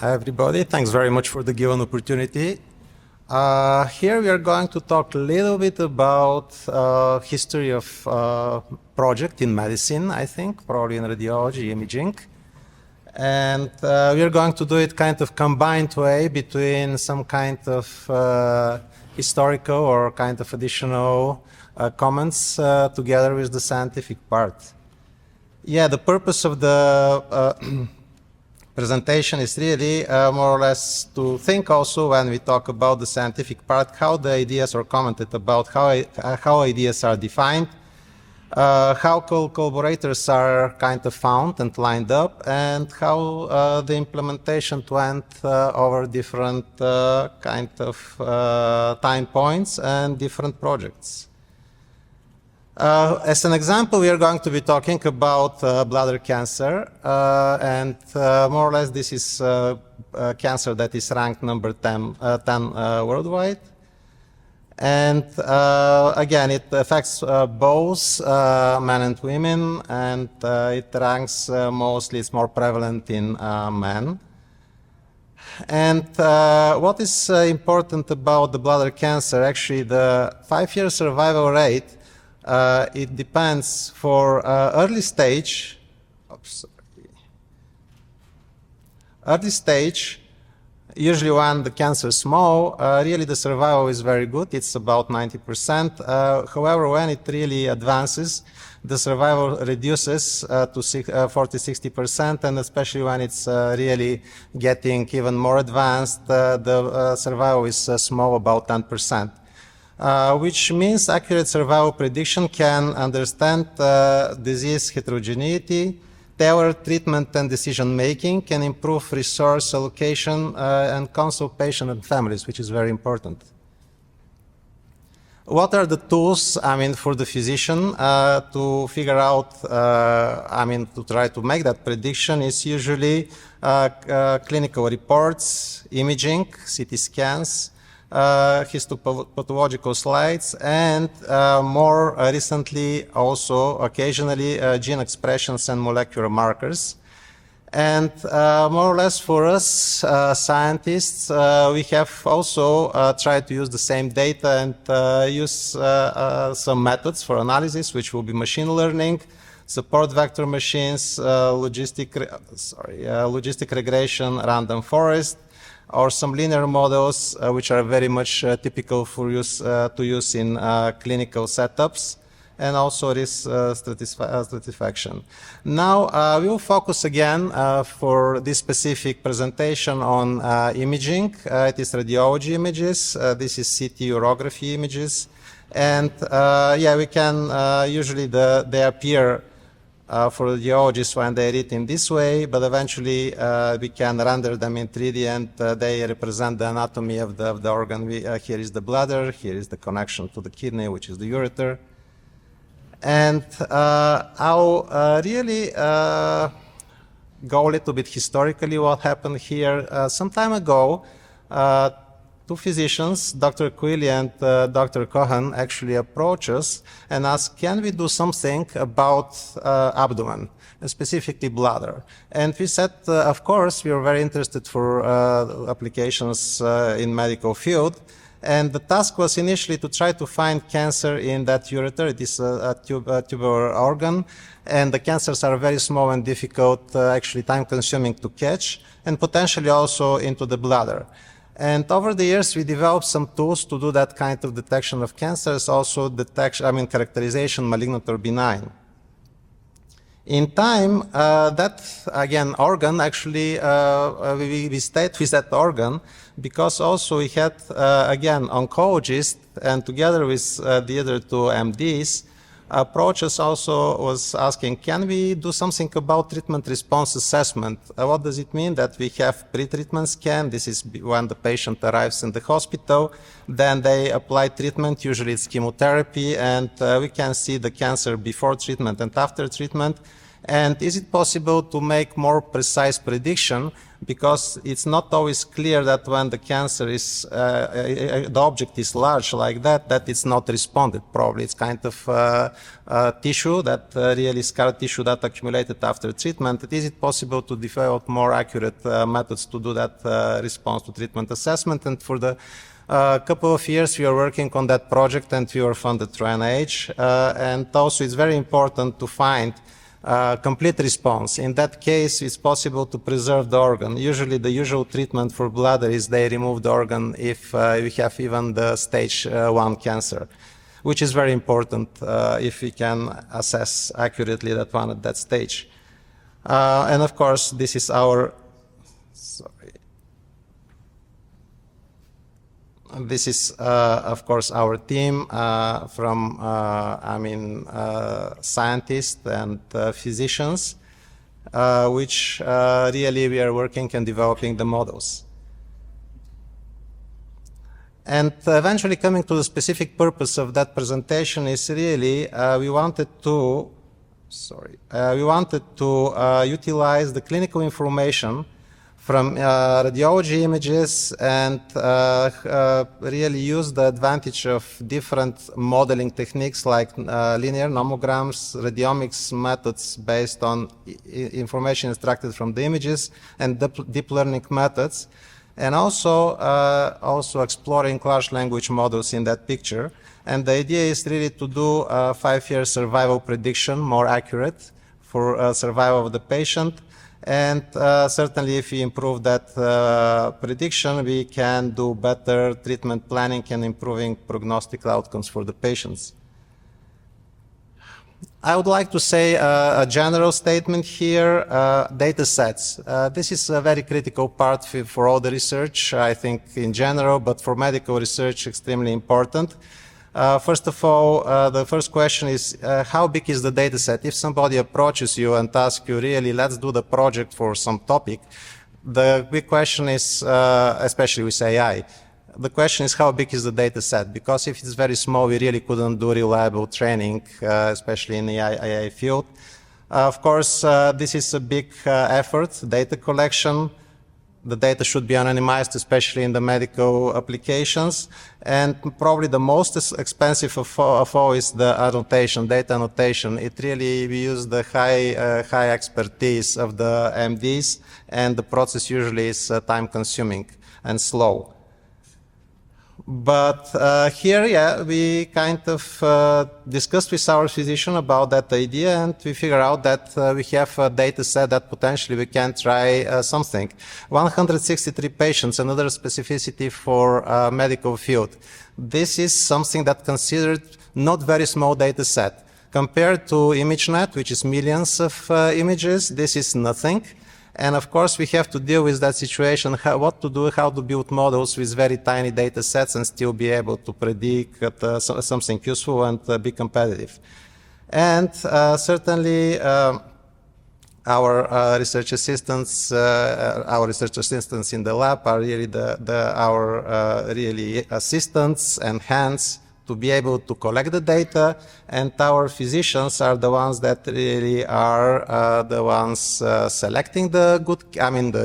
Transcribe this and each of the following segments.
everybody. Thanks very much for the given opportunity. Here we are going to talk a little bit about history of project in medicine, I think, probably in radiology, imaging. And we are going to do it kind of combined way between some kind of historical or kind of additional comments together with the scientific part. Yeah, the purpose of the presentation is really more or less to think also when we talk about the scientific part, how the ideas are commented about, how ideas are defined, how collaborators are kind of found and lined up, and how the implementation went over different kind of time points and different projects. As an example, we are going to be talking about bladder cancer, and more or less this is cancer that is ranked number 10 worldwide. And again, it affects both men and women, and it ranks mostly, it's more prevalent in men. And what is important about the bladder cancer, actually the 5-year survival rate, it depends for early stage, usually when the cancer is small, really the survival is very good, it's about 90%. However, when it really advances, the survival reduces to 40–60%, and especially when it's really getting even more advanced, the survival is small, about 10%. Which means accurate survival prediction can understand disease heterogeneity, tailor treatment and decision making, can improve resource allocation, and counsel patient and families, which is very important. What are the tools, for the physician to figure out, to try to make that prediction is usually clinical reports, imaging, CT scans, histopathological slides, and more recently also occasionally gene expressions and molecular markers. And more or less for us scientists, we have also tried to use the same data and use some methods for analysis, which will be machine learning, support vector machines, logistic regression, random forest, or some linear models, which are very much typical for use to use in clinical setups, and also risk stratification. Now we will focus again for this specific presentation on imaging. It is radiology images. This is CT urography images, and yeah, we can usually they appear for radiologists when they read in this way, but eventually we can render them in 3D, and they represent the anatomy of the organ. Here is the bladder, here is the connection to the kidney, which is the ureter. And I'll really go a little bit historically what happened here. Some time ago, two physicians, Dr. Quilly and Dr. Cohen, actually approached us and asked, can we do something about abdomen, specifically bladder? And we said, of course, we are very interested for applications in medical field. And the task was initially to try to find cancer in that ureter. It is a tubular organ, and the cancers are very small and difficult, actually time-consuming to catch, and potentially also into the bladder. And over the years, we developed some tools to do that kind of detection of cancers, also detection, characterization, malignant or benign. In time, that, again, organ, actually, we stayed with that organ because also we had, again, oncologists, and together with the other two MDs, approaches also was asking, can we do something about treatment response assessment? What does it mean? That we have pre-treatment scan. This is when the patient arrives in the hospital. Then they apply treatment. Usually it's chemotherapy, and we can see the cancer before treatment and after treatment. And is it possible to make more precise prediction? Because it's not always clear that when the cancer is, the object is large like that, that it's not responded. Probably it's kind of tissue, that really scar tissue that accumulated after treatment. Is it possible to develop more accurate methods to do that response to treatment assessment? And for the couple of years we are working on that project, and we were funded through NIH. And also it's very important to find complete response. In that case, it's possible to preserve the organ. Usually the usual treatment for bladder is they remove the organ if we have even the stage 1 cancer, which is very important if we can assess accurately that one at that stage. And of course, this is our, this is, of course, our team from, scientists and physicians, which really we are working and developing the models. And eventually coming to the specific purpose of that presentation is really we wanted to utilize the clinical information from radiology images and really use the advantage of different modeling techniques like linear nomograms, radiomics methods based on information extracted from the images, and deep learning methods, and also exploring large language models in that picture. And the idea is really to do a 5-year survival prediction, more accurate for survival of the patient. And certainly if we improve that prediction, we can do better treatment planning and improving prognostic outcomes for the patients. I would like to say a general statement here, data sets. This is a very critical part for all the research, I think in general, but for medical research extremely important. First of all, the first question is, how big is the data set? If somebody approaches you and asks you, really, let's do the project for some topic, the big question is, especially with AI, the question is how big is the data set? Because if it's very small, we really couldn't do reliable training, especially in the AI field. Of course, this is a big effort, data collection. The data should be anonymized, especially in the medical applications. And probably the most expensive of all is the annotation, data annotation. It really, we use the high expertise of the MDs, and the process usually is time consuming and slow. But here, yeah, we kind of discussed with our physician about that idea, and we figure out that we have a data set that potentially we can try something. 163 patients, another specificity for medical field. This is something that considered not very small data set. Compared to ImageNet, which is millions of images, this is nothing. And of course, we have to deal with that situation, what to do, how to build models with very tiny data sets and still be able to predict something useful and be competitive. And certainly, our research assistants in the lab are really our really assistants and hands to be able to collect the data, and our physicians are the ones that really are the ones selecting the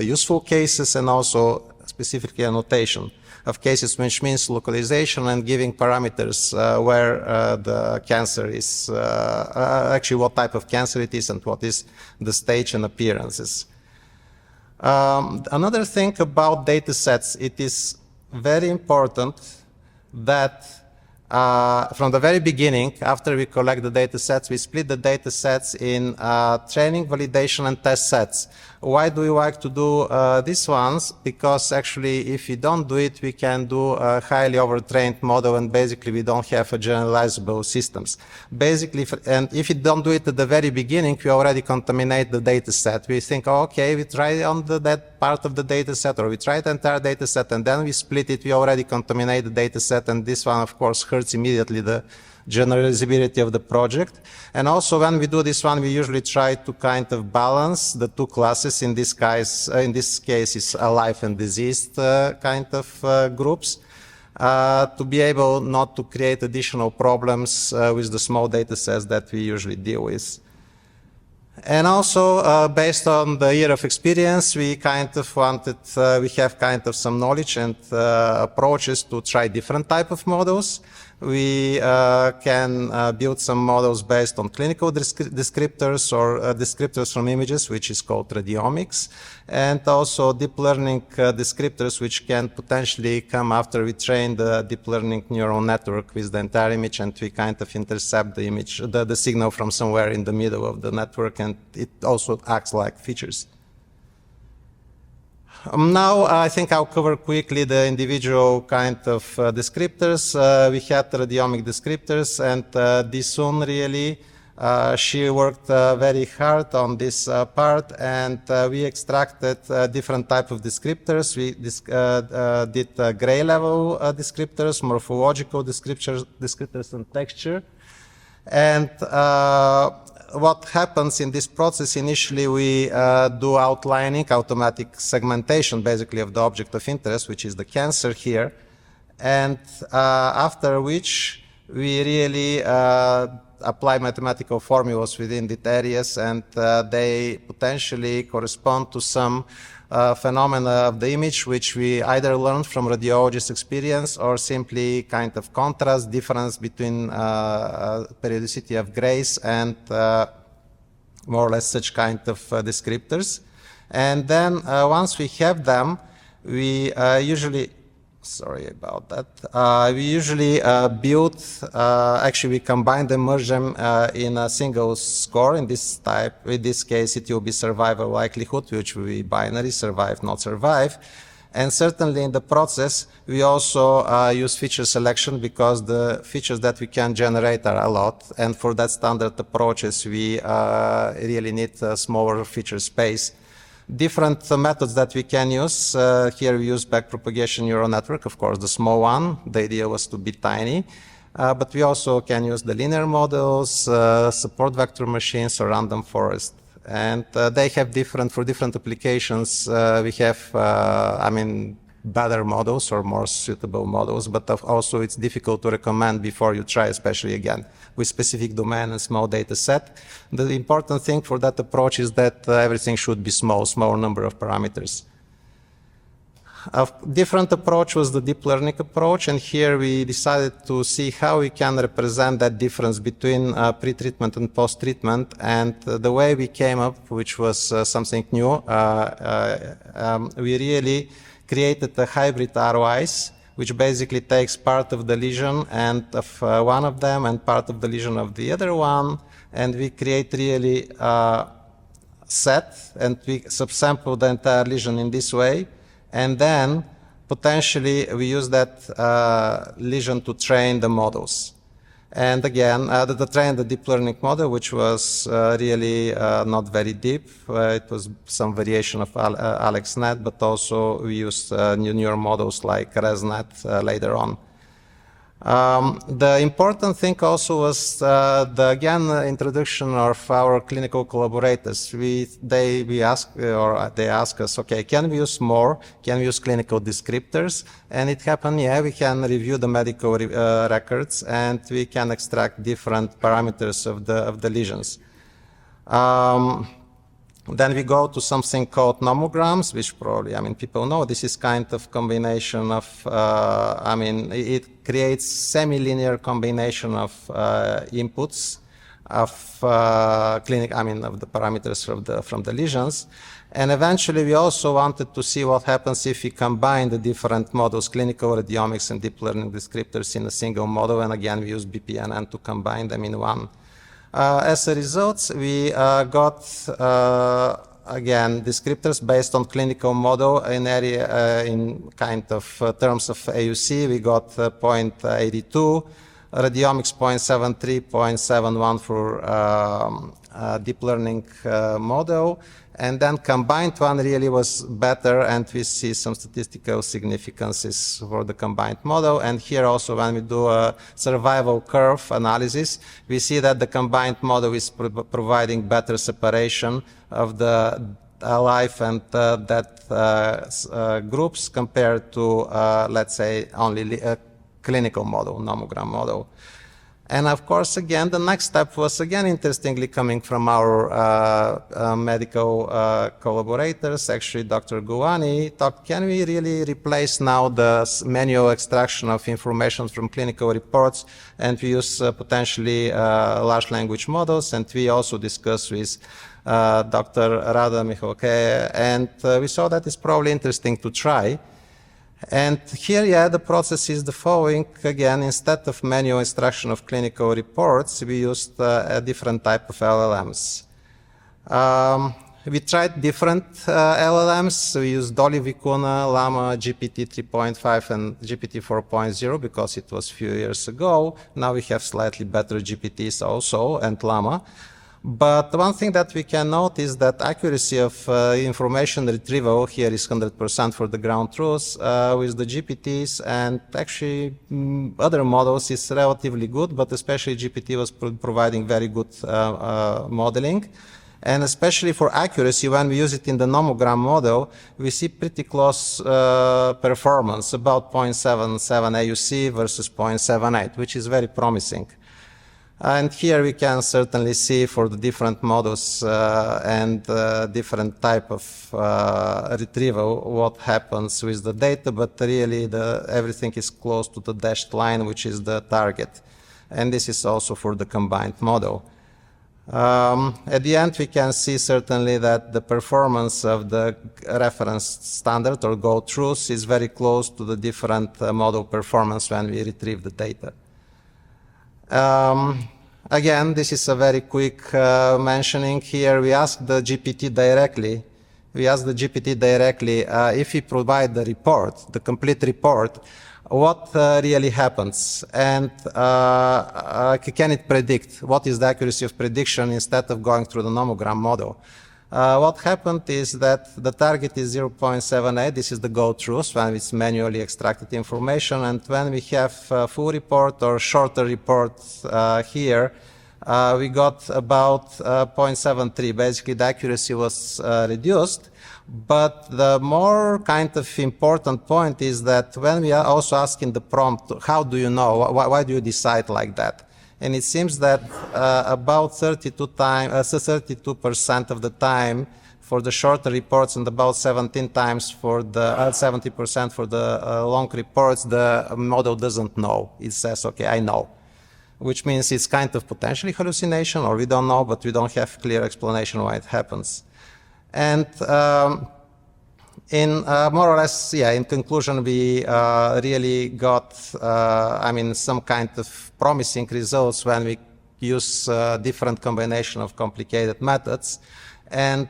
useful cases, and also specifically annotation of cases, which means localization and giving parameters where the cancer is, actually what type of cancer it is and what is the stage and appearances. Another thing about data sets, it is very important that from the very beginning, after we collect the data sets, we split the data sets in training, validation, and test sets. Why do we like to do these ones? Because actually, if we don't do it, we can do a highly overtrained model, and basically we don't have a generalizable systems. Basically, and if you don't do it at the very beginning, we already contaminate the data set. We think, oh, okay, we try on that part of the data set, or we try the entire data set, and then we split it, we already contaminate the data set, and this one, of course, hurts immediately the generalizability of the project. And also when we do this one, we usually try to kind of balance the two classes. In this case is alive and diseased kind of groups, to be able not to create additional problems with the small data sets that we usually deal with. And also, based on the year of experience, we kind of wanted, we have kind of some knowledge and approaches to try different type of models. We can build some models based on clinical descriptors or descriptors from images, which is called radiomics, and also deep learning descriptors, which can potentially come after we train the deep learning neural network with the entire image, and we kind of intercept the image, the signal from somewhere in the middle of the network, and it also acts like features. Now, I think I'll cover quickly the individual kind of descriptors. We had radiomic descriptors, and Disun really, she worked very hard on this part, and we extracted different type of descriptors. We did gray level descriptors, morphological descriptors, and texture. And what happens in this process, initially we do outlining, automatic segmentation basically of the object of interest, which is the cancer here. And after which we really apply mathematical formulas within the areas, and they potentially correspond to some phenomena of the image, which we either learned from radiologist experience or simply kind of contrast difference between periodicity of grays and more or less such kind of descriptors. And then once we have them, we usually, sorry about that, we usually build, actually we combine them, merge them in a single score. In this case, it will be survival likelihood, which will be binary, survive, not survive. And certainly in the process, we also use feature selection, because the features that we can generate are a lot. And for that standard approaches, we really need a smaller feature space. Different methods that we can use. Here we use backpropagation neural network, of course, the small one. The idea was to be tiny. But we also can use the linear models, support vector machines, or random forest. And they have for different applications, we have, better models or more suitable models, but also it's difficult to recommend before you try, especially again, with specific domain and small data set. The important thing for that approach is that everything should be small number of parameters. A different approach was the deep learning approach, and here we decided to see how we can represent that difference between pre-treatment and post-treatment. And the way we came up, which was something new, we really created a hybrid ROIs, which basically takes part of the lesion and of one of them and part of the lesion of the other one, and we create really a set, and we subsample the entire lesion in this way. And then potentially we use that lesion to train the models. And again, to train the deep learning model, which was really not very deep. It was some variation of AlexNet, but also we used new neural models like ResNet later on. The important thing also was the introduction of our clinical collaborators. They ask us, okay, can we use more? Can we use clinical descriptors? And it happened, yeah, we can review the medical records, and we can extract different parameters of the lesions. Then we go to something called nomograms, which probably, people know. This is kind of combination of, it creates semi-linear combination of inputs of of the parameters from the lesions. And eventually we also wanted to see what happens if we combine the different models, clinical, radiomics, and deep learning descriptors in a single model. And again, we use BPNN to combine them in one. As a result, we got, again, descriptors based on clinical model in kind of terms of AUC. We got 0.82, radiomics 0.73, 0.71 for deep learning model. And then combined one really was better, and we see some statistical significances for the combined model. And here also, when we do a survival curve analysis, we see that the combined model is providing better separation of the life and death groups compared to, let's say, only a clinical model, nomogram model. And of course, again, the next step was again interestingly coming from our medical collaborators. Actually, Dr. Gouani thought, can we really replace now the manual extraction of information from clinical reports, and we use potentially large language models? And we also discussed with Dr. Radom, and we saw that it's probably interesting to try. And here, yeah, the process is the following. Again, instead of manual extraction of clinical reports, we used a different type of LLMs. We tried different LLMs. We used Dolly Vicuna, Llama, GPT 3.5, and GPT 4.0 because it was a few years ago. Now we have slightly better GPTs also, and Llama. But one thing that we can note is that accuracy of information retrieval here is 100% for the ground truth. With the GPTs and actually other models is relatively good, but especially GPT was providing very good modeling. And especially for accuracy, when we use it in the nomogram model, we see pretty close performance, about 0.77 AUC versus 0.78, which is very promising. And here we can certainly see for the different models and different type of retrieval what happens with the data, but really everything is close to the dashed line, which is the target. And this is also for the combined model. At the end, we can see certainly that the performance of the reference standard or gold truth is very close to the different model performance when we retrieve the data. Again, this is a very quick mentioning here. We asked the GPT directly. If we provide the report, the complete report, what really happens, and can it predict? What is the accuracy of prediction instead of going through the nomogram model? What happened is that the target is 0.78. This is the gold truth when it's manually extracted information. And when we have full report or shorter reports here, we got about 0.73. Basically, the accuracy was reduced. But the more kind of important point is that when we are also asking the prompt, how do you know? Why do you decide like that? And it seems that about 32% of the time for the shorter reports and about 70% for the long reports, the model doesn't know. It says, okay, I know, which means it's kind of potentially hallucination, or we don't know, but we don't have clear explanation why it happens. And in more or less, yeah, in conclusion, we really got, some kind of promising results when we use different combination of complicated methods. And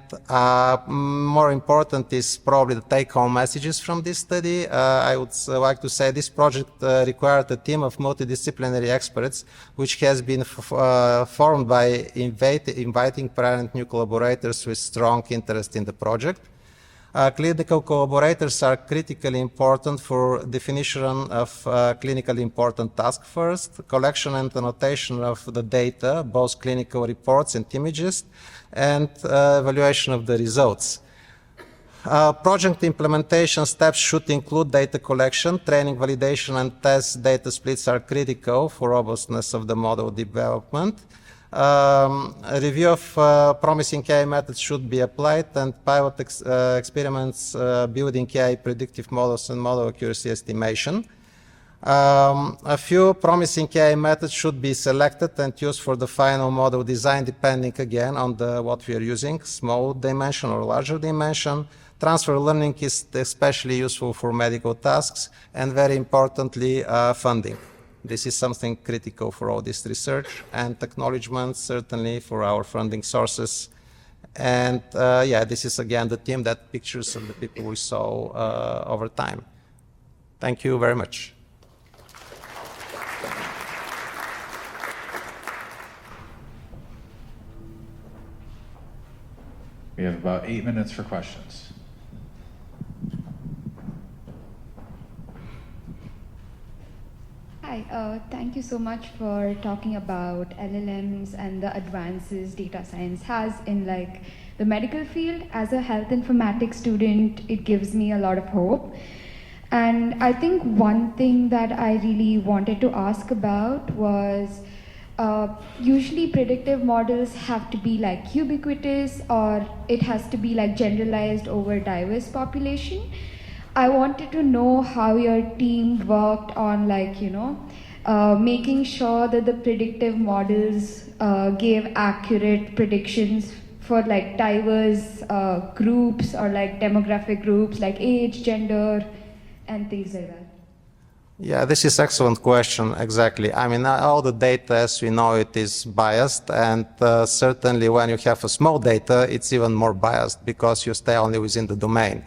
more important is probably the take-home messages from this study. I would like to say this project required a team of multidisciplinary experts, which has been formed by inviting parent new collaborators with strong interest in the project. Clinical collaborators are critically important for definition of clinically important task first, collection and annotation of the data, both clinical reports and images, and evaluation of the results. Project implementation steps should include data collection, training, validation, and test data splits are critical for robustness of the model development. A review of promising AI methods should be applied, and pilot experiments building AI predictive models and model accuracy estimation. A few promising AI methods should be selected and used for the final model design, depending again on what we are using, small dimension or larger dimension. Transfer learning is especially useful for medical tasks, and very importantly, funding. This is something critical for all this research, and acknowledgement certainly for our funding sources. And yeah, this is again the team that pictures of the people we saw over time. Thank you very much. We have about 8 minutes for questions. Hi, thank you so much for talking about LLMs and the advances data science has in the medical field. As a health informatics student, it gives me a lot of hope. And I think one thing that I really wanted to ask about was usually predictive models have to be like ubiquitous, or it has to be like generalized over diverse population. I wanted to know how your team worked on making sure that the predictive models gave accurate predictions for like diverse groups or like demographic groups like age, gender, and things like that. Yeah, this is excellent question, exactly. I mean, all the data, as we know, it is biased, and certainly when you have a small data, it's even more biased because you stay only within the domain.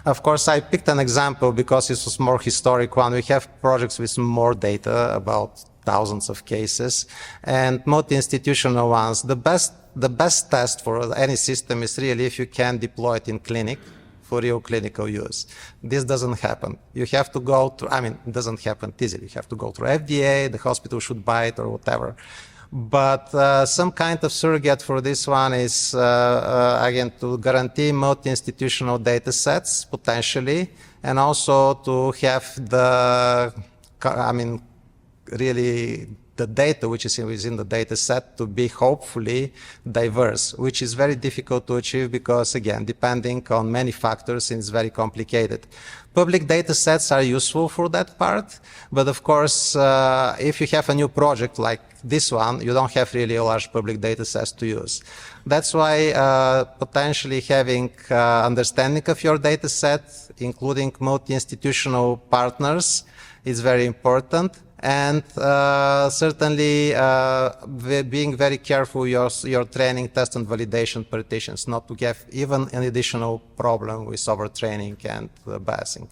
Of course, I picked an example because it was more historic one. We have projects with more data, about thousands of cases, and multi-institutional ones. The best test for any system is really if you can deploy it in clinic for real clinical use. This doesn't happen. You have to go through, I mean, it doesn't happen easily. You have to go through FDA, the hospital should buy it or whatever. But some kind of surrogate for this one is, again, to guarantee multi-institutional data sets, potentially, and also to have the, I mean, really the data which is within the data set to be hopefully diverse, which is very difficult to achieve because, again, depending on many factors, it's very complicated. Public data sets are useful for that part, but of course, if you have a new project like this one, you don't have really a large public data sets to use. That's why potentially having understanding of your data set, including multi-institutional partners, is very important. And certainly being very careful your training, test, and validation partitions, not to have even an additional problem with overtraining and biasing.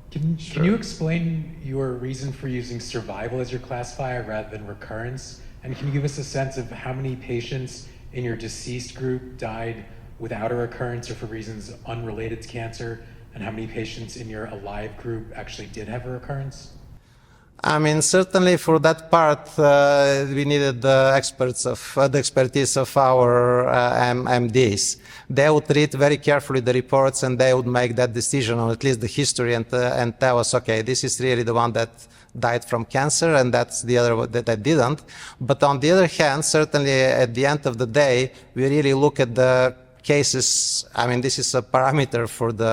Can you explain your reason for using survival as your classifier rather than recurrence? And can you give us a sense of how many patients in your deceased group died without a recurrence or for reasons unrelated to cancer? And how many patients in your alive group actually did have a recurrence? I mean, certainly for that part, we needed the expertise of our MDs. They would read very carefully the reports and they would make that decision on at least the history and tell us, okay, this is really the one that died from cancer and that's the other one that didn't. But on the other hand, certainly at the end of the day, we really look at the cases. I mean, this is a parameter for the,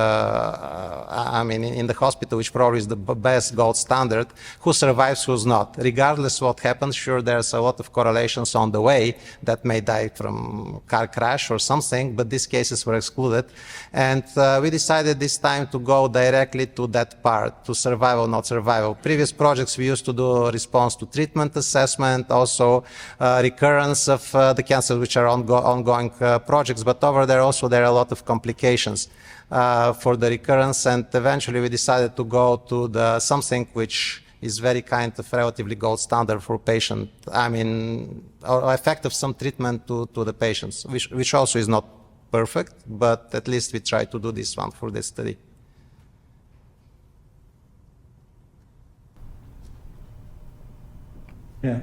in the hospital, which probably is the best gold standard, who survives, who's not. Regardless what happens, sure, there's a lot of correlations on the way that may die from car crash or something, but these cases were excluded. And we decided this time to go directly to that part, to survival, not survival. Previous projects, we used to do response to treatment assessment, also recurrence of the cancer, which are ongoing projects, but over there are a lot of complications for the recurrence, and eventually we decided to go to the something which is very kind of relatively gold standard for patient, or effect of some treatment to the patients, which also is not perfect, but at least we try to do this one for this study. Yeah.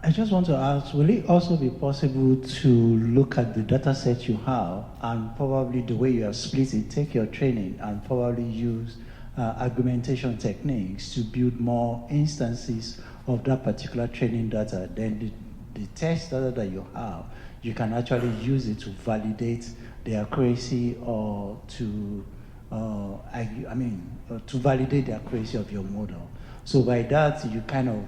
I just want to ask, will it also be possible to look at the data set you have and probably the way you have split it, take your training and probably use augmentation techniques to build more instances of that particular training data? Then the test data that you have, you can actually use it to validate the accuracy or to validate the accuracy of your model. So by that, you kind of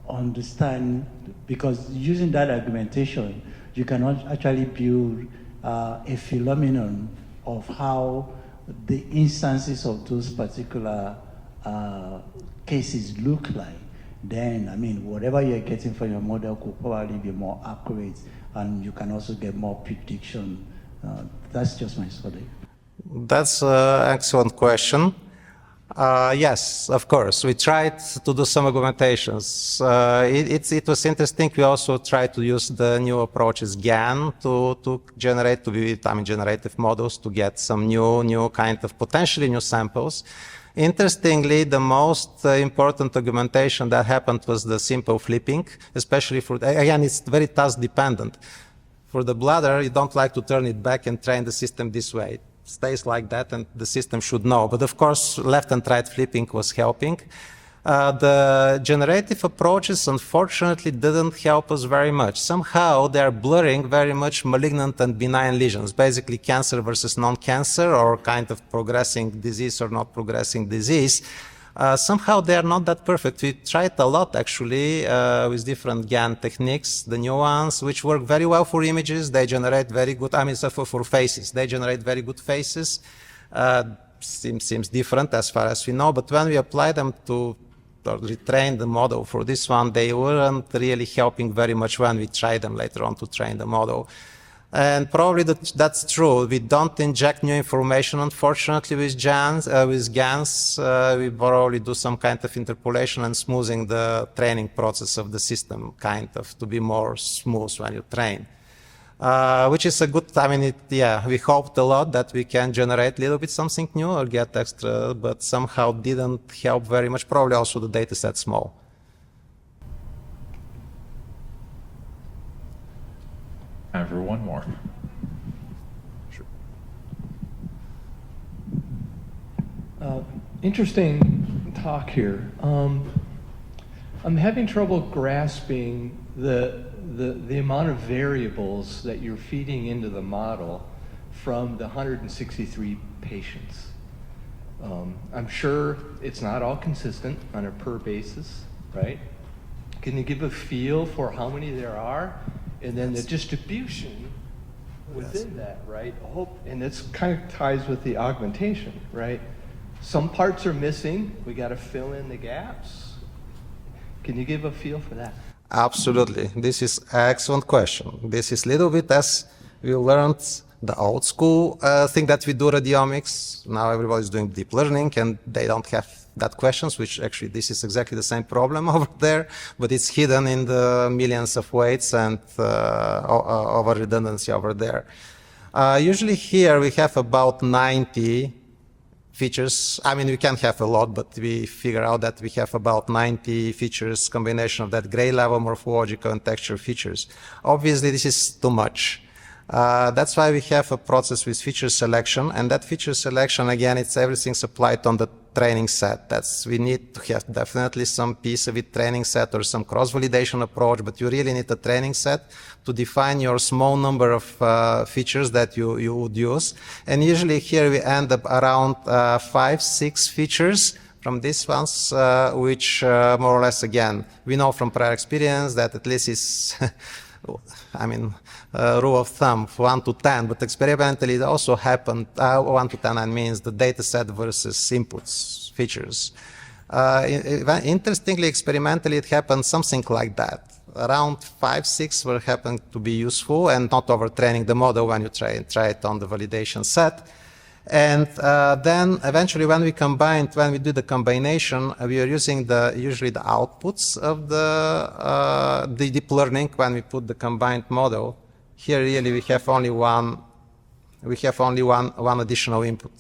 understand, because using that argumentation, you can actually build a phenomenon of how the instances of those particular cases look like. Then, whatever you're getting from your model could probably be more accurate, and you can also get more prediction. That's just my study. That's an excellent question. Yes, of course. We tried to do some augmentations. It was interesting. We also tried to use the new approaches GAN to generate, generative models to get some new kind of potentially new samples. Interestingly, the most important augmentation that happened was the simple flipping, especially for, again, it's very task dependent. For the bladder, you don't like to turn it back and train the system this way. Stays like that and the system should know. But of course, left and right flipping was helping. The generative approaches, unfortunately, didn't help us very much. Somehow, they are blurring very much malignant and benign lesions, basically cancer versus non-cancer, or kind of progressing disease or not progressing disease. Somehow, they are not that perfect. We tried a lot, actually, with different GAN techniques, the new ones, which work very well for images. They generate very good, for faces. They generate very good faces. Seems different as far as we know, but when we apply them to retrain the model for this one, they weren't really helping very much when we tried them later on to train the model. And probably that's true. We don't inject new information, unfortunately, with GANs. We probably do some kind of interpolation and smoothing the training process of the system, kind of, to be more smooth when you train. Which is a good, we hoped a lot that we can generate a little bit something new or get extra, but somehow didn't help very much. Probably also the data set small. Time for one more. Sure. Interesting talk here. I'm having trouble grasping the amount of variables that you're feeding into the model from the 163 patients. I'm sure it's not all consistent on a per basis, right? Can you give a feel for how many there are? And then the distribution within that, right? And this kind of ties with the augmentation, right? Some parts are missing. We got to fill in the gaps. Can you give a feel for that? Absolutely. This is an excellent question. This is a little bit as we learned the old school thing that we do radiomics. Now everybody's doing deep learning and they don't have that questions, which actually this is exactly the same problem over there, but it's hidden in the millions of weights and over redundancy over there. Usually here we have about 90 features. We can have a lot, but we figure out that we have about 90 features, combination of that gray level morphological and texture features. Obviously, this is too much. That's why we have a process with feature selection, and that feature selection, again, it's everything's applied on the training set. We need to have definitely some piece of it training set or some cross-validation approach, but you really need a training set to define your small number of features that you would use. And usually here we end up around 5-6 features from these ones, which more or less, again, we know from prior experience that at least is rule of thumb, 1 to 10, but experimentally it also happened, 1 to 10 means the data set versus inputs, features. Interestingly, experimentally, it happened something like that. Around 5-6 will happen to be useful and not overtraining the model when you try it on the validation set. And then eventually when we do the combination, we are using usually the outputs of the deep learning when we put the combined model. Here really we have only one additional input,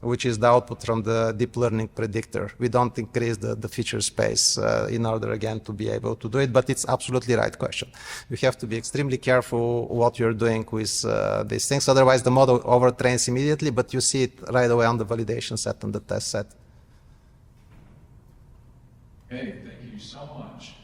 which is the output from the deep learning predictor. We don't increase the feature space in order again to be able to do it, but it's absolutely right question. You have to be extremely careful what you're doing with these things, otherwise the model overtrains immediately, but you see it right away on the validation set and the test set. Okay, thank you so much.